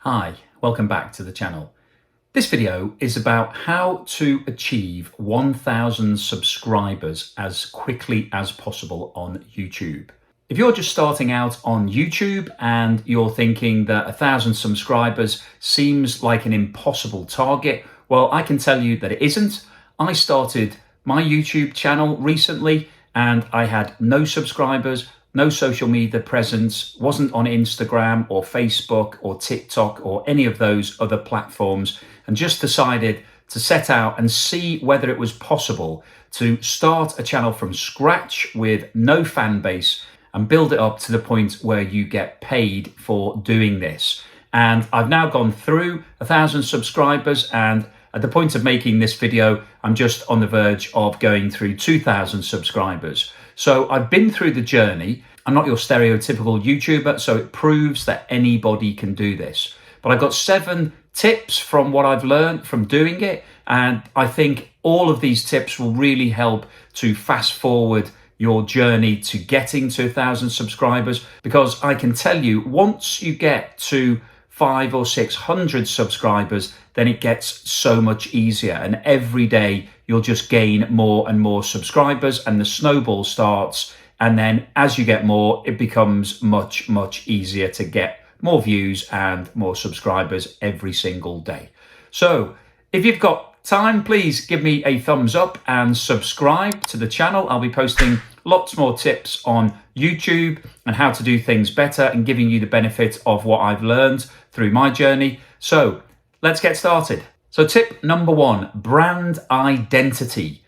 Hi, welcome back to the channel. This video is about how to achieve 1,000 subscribers as quickly as possible on YouTube. If you're just starting out on YouTube and you're thinking that 1,000 subscribers seems like an impossible target, well, I can tell you that it isn't. I started my YouTube channel recently and I had no subscribers, no social media presence, wasn't on Instagram or Facebook or TikTok or any of those other platforms, and just decided to set out and see whether it was possible to start a channel from scratch with no fan base and build it up to the point where you get paid for doing this. And I've now gone through 1,000 subscribers, and at the point of making this video, I'm just on the verge of going through 2,000 subscribers. So I've been through the journey. I'm not your stereotypical YouTuber, so it proves that anybody can do this. But I've got 7 tips from what I've learned from doing it. And I think all of these tips will really help to fast forward your journey to getting to 1,000 subscribers. Because I can tell you, once you get to 500 or 600 subscribers, then it gets so much easier. And every day you'll just gain more and more subscribers and the snowball starts. And then as you get more, it becomes much, much easier to get more views and more subscribers every single day. So if you've got time, please give me a thumbs up and subscribe to the channel. I'll be posting lots more tips on YouTube and how to do things better and giving you the benefit of what I've learned through my journey. So let's get started. So tip number 1, brand identity.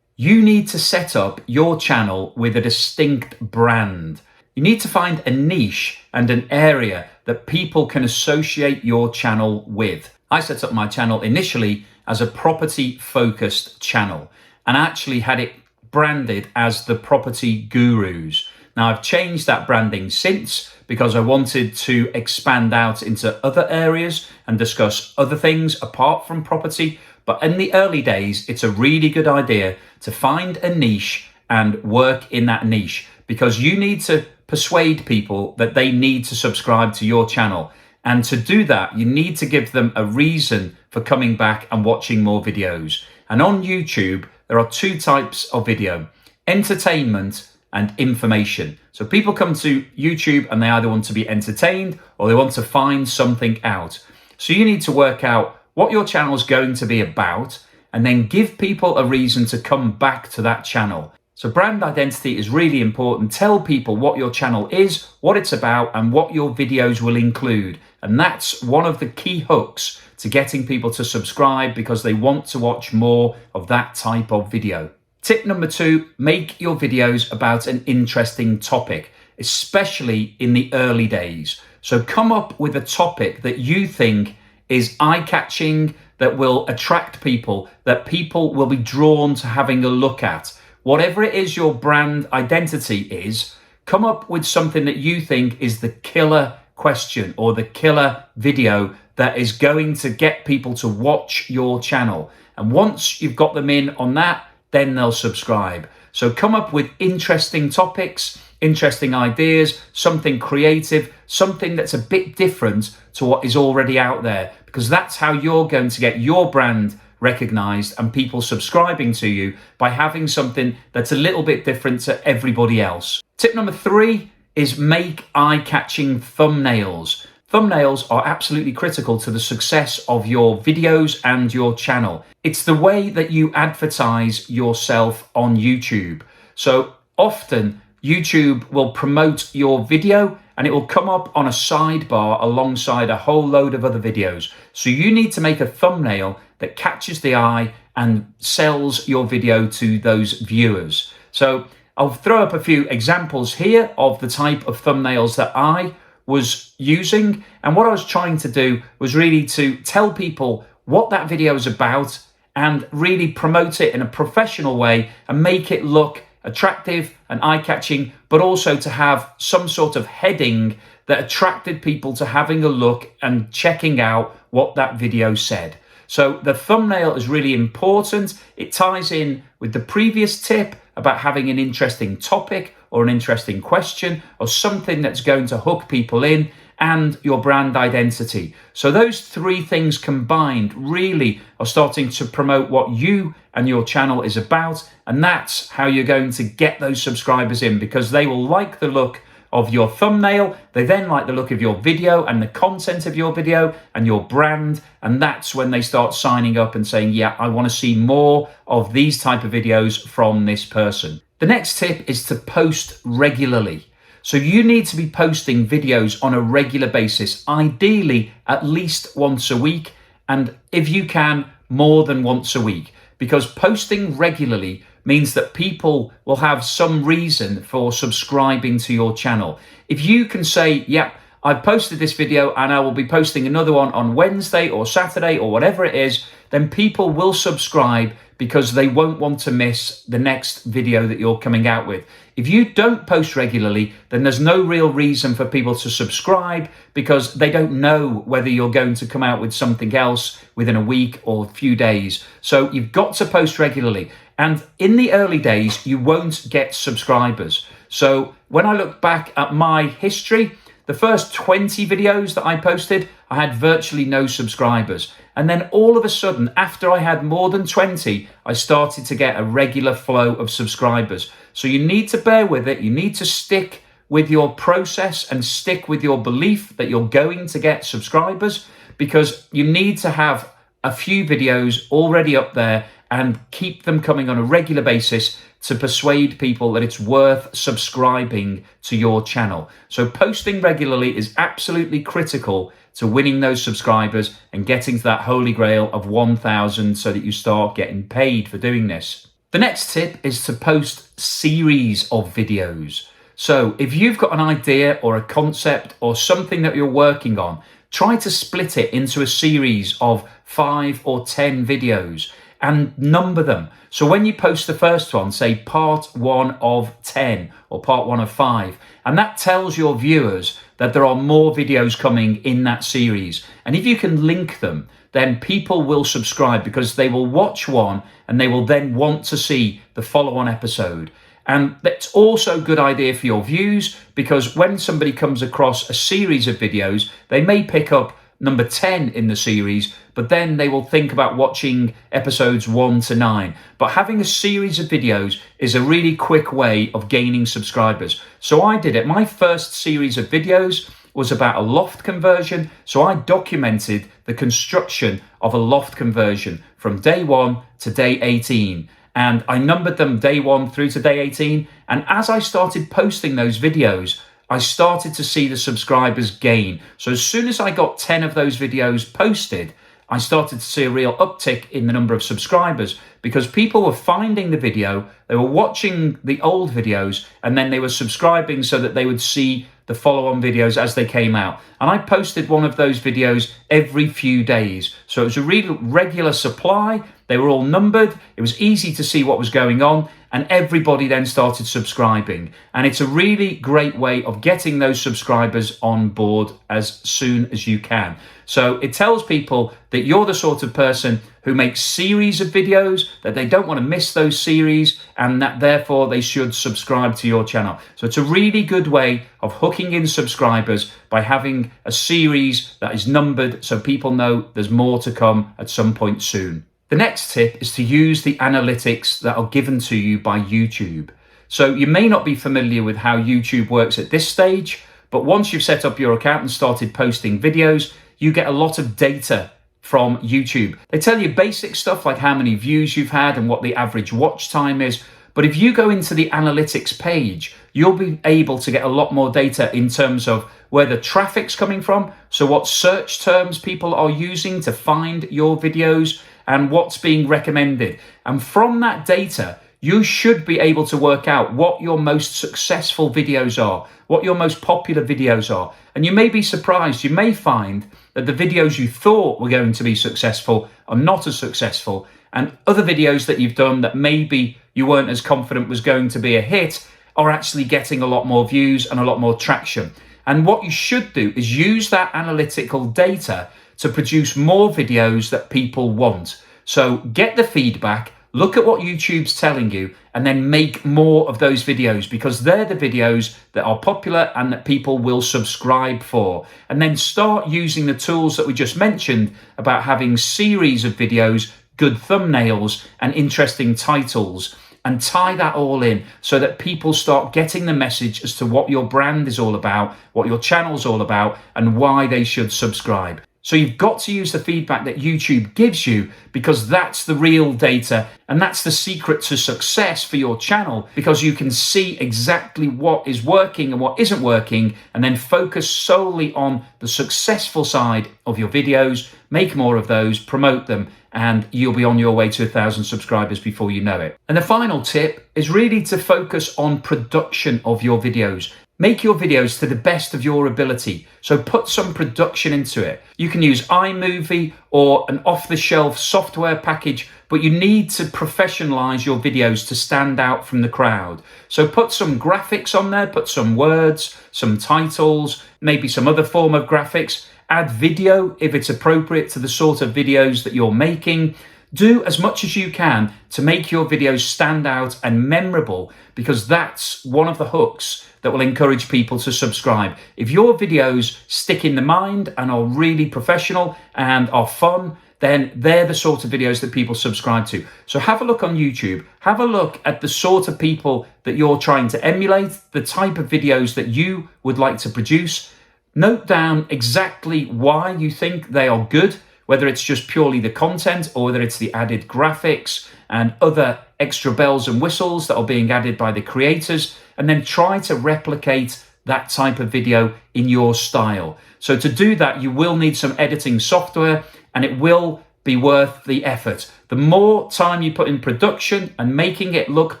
You need to set up your channel with a distinct brand. You need to find a niche and an area that people can associate your channel with. I set up my channel initially as a property focused channel and actually had it branded as the Property Gurus. Now I've changed that branding since because I wanted to expand out into other areas and discuss other things apart from property. But in the early days, it's a really good idea to find a niche and work in that niche, because you need to persuade people that they need to subscribe to your channel. And to do that, you need to give them a reason for coming back and watching more videos. And on YouTube, there are 2 types of video: entertainment and information. So people come to YouTube and they either want to be entertained or they want to find something out. So you need to work out what your channel is going to be about and then give people a reason to come back to that channel. So brand identity is really important. Tell people what your channel is, what it's about, and what your videos will include. And that's one of the key hooks to getting people to subscribe, because they want to watch more of that type of video. Tip number 2, make your videos about an interesting topic, especially in the early days. So come up with a topic that you think is eye-catching, that will attract people, that people will be drawn to having a look at. Whatever it is your brand identity is, come up with something that you think is the killer question or the killer video that is going to get people to watch your channel. And once you've got them in on that, then they'll subscribe. So come up with interesting topics, interesting ideas, something creative, something that's a bit different to what is already out there, because that's how you're going to get your brand recognized and people subscribing to you, by having something that's a little bit different to everybody else. Tip number 3 is make eye-catching thumbnails. Thumbnails are absolutely critical to the success of your videos and your channel. It's the way that you advertise yourself on YouTube. So often YouTube will promote your video and it will come up on a sidebar alongside a whole load of other videos. So you need to make a thumbnail that catches the eye and sells your video to those viewers. So I'll throw up a few examples here of the type of thumbnails that I was using. And what I was trying to do was really to tell people what that video is about and really promote it in a professional way and make it look attractive and eye-catching, but also to have some sort of heading that attracted people to having a look and checking out what that video said. So the thumbnail is really important. It ties in with the previous tip about having an interesting topic or an interesting question or something that's going to hook people in. and your brand identity. So those three things combined really are starting to promote what you and your channel is about. And that's how you're going to get those subscribers in, because they will like the look of your thumbnail. They then like the look of your video and the content of your video and your brand. And that's when they start signing up and saying, yeah, I want to see more of these type of videos from this person. The next tip is to post regularly. So you need to be posting videos on a regular basis, ideally at least once a week. And if you can, more than once a week, because posting regularly means that people will have some reason for subscribing to your channel. If you can say, yep, I've posted this video and I will be posting another one on Wednesday or Saturday or whatever it is, then people will subscribe because they won't want to miss the next video that you're coming out with. If you don't post regularly, then there's no real reason for people to subscribe, because they don't know whether you're going to come out with something else within a week or a few days. So you've got to post regularly. And in the early days, you won't get subscribers. So when I look back at my history, the first 20 videos that I posted, I had virtually no subscribers. And then all of a sudden, after I had more than 20, I started to get a regular flow of subscribers. So you need to bear with it. You need to stick with your process and stick with your belief that you're going to get subscribers, because you need to have a few videos already up there and keep them coming on a regular basis to persuade people that it's worth subscribing to your channel. So posting regularly is absolutely critical to winning those subscribers and getting to that holy grail of 1,000 so that you start getting paid for doing this. The next tip is to post series of videos. So if you've got an idea or a concept or something that you're working on, try to split it into a series of 5 or 10 videos and number them. So when you post the first one, say part 1 of 10 or part 1 of 5, and that tells your viewers that there are more videos coming in that series. And if you can link them, then people will subscribe, because they will watch one and they will then want to see the follow-on episode. And that's also a good idea for your views, because when somebody comes across a series of videos, they may pick up number 10 in the series, but then they will think about watching episodes 1 to 9. But having a series of videos is a really quick way of gaining subscribers. So I did it. My first series of videos was about a loft conversion. So I documented the construction of a loft conversion from day 1 to day 18. And I numbered them day 1 through to day 18. And as I started posting those videos, I started to see the subscribers gain. So as soon as I got 10 of those videos posted, I started to see a real uptick in the number of subscribers, because people were finding the video, they were watching the old videos, and then they were subscribing so that they would see the follow-on videos as they came out. And I posted one of those videos every few days. So it was a really regular supply. They were all numbered. It was easy to see what was going on, and everybody then started subscribing. And it's a really great way of getting those subscribers on board as soon as you can. So it tells people that you're the sort of person who makes series of videos, that they don't want to miss those series, and that therefore they should subscribe to your channel. So it's a really good way of hooking in subscribers by having a series that is numbered, so people know there's more to come at some point soon. The next tip is to use the analytics that are given to you by YouTube. So you may not be familiar with how YouTube works at this stage, but once you've set up your account and started posting videos, you get a lot of data from YouTube. They tell you basic stuff like how many views you've had and what the average watch time is. But if you go into the analytics page, you'll be able to get a lot more data in terms of where the traffic's coming from. So what search terms people are using to find your videos and what's being recommended. And from that data, you should be able to work out what your most successful videos are, what your most popular videos are. And you may be surprised. You may find that the videos you thought were going to be successful are not as successful. And other videos that you've done that maybe you weren't as confident was going to be a hit are actually getting a lot more views and a lot more traction. And what you should do is use that analytical data to produce more videos that people want. So get the feedback, Look at what YouTube's telling you and then make more of those videos, because they're the videos that are popular and that people will subscribe for. And then start using the tools that we just mentioned about having series of videos, good thumbnails and interesting titles, and tie that all in so that people start getting the message as to what your brand is all about, what your channel's all about, and why they should subscribe. So you've got to use the feedback that YouTube gives you, because that's the real data and that's the secret to success for your channel, because you can see exactly what is working and what isn't working, and then focus solely on the successful side of your videos, make more of those, promote them, and you'll be on your way to 1,000 subscribers before you know it. And the final tip is really to focus on production of your videos. Make your videos to the best of your ability. So put some production into it. You can use iMovie or an off-the-shelf software package, but you need to professionalize your videos to stand out from the crowd. So put some graphics on there, put some words, some titles, maybe some other form of graphics. Add video if it's appropriate to the sort of videos that you're making. Do as much as you can to make your videos stand out and memorable, because that's one of the hooks that will encourage people to subscribe. If your videos stick in the mind and are really professional and are fun, then they're the sort of videos that people subscribe to. So have a look on YouTube, have a look at the sort of people that you're trying to emulate, the type of videos that you would like to produce. Note down exactly why you think they are good, whether it's just purely the content or whether it's the added graphics and other extra bells and whistles that are being added by the creators, and then try to replicate that type of video in your style. So to do that, you will need some editing software, and it will be worth the effort. The more time you put in production and making it look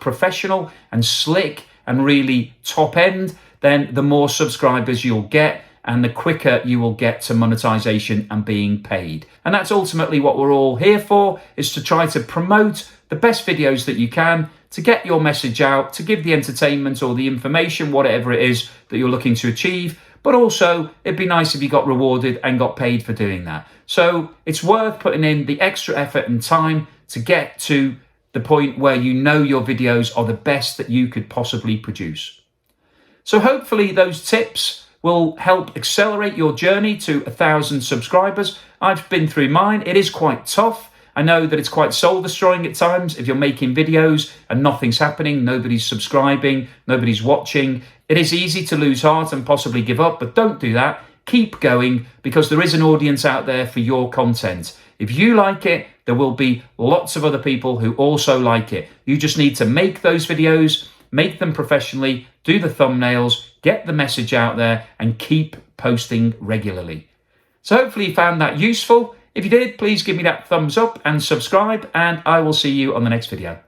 professional and slick and really top end, then the more subscribers you'll get, and the quicker you will get to monetization and being paid. And that's ultimately what we're all here for, is to try to promote the best videos that you can, to get your message out, to give the entertainment or the information, whatever it is that you're looking to achieve. But also, it'd be nice if you got rewarded and got paid for doing that. So it's worth putting in the extra effort and time to get to the point where you know your videos are the best that you could possibly produce. So hopefully those tips will help accelerate your journey to 1,000 subscribers. I've been through mine. It is quite tough. I know that it's quite soul destroying at times if you're making videos and nothing's happening, nobody's subscribing, nobody's watching. It is easy to lose heart and possibly give up, but don't do that. Keep going, because there is an audience out there for your content. If you like it, there will be lots of other people who also like it. You just need to make those videos, make them professionally, do the thumbnails, get the message out there, and keep posting regularly. So hopefully you found that useful. If you did, please give me that thumbs up and subscribe, and I will see you on the next video.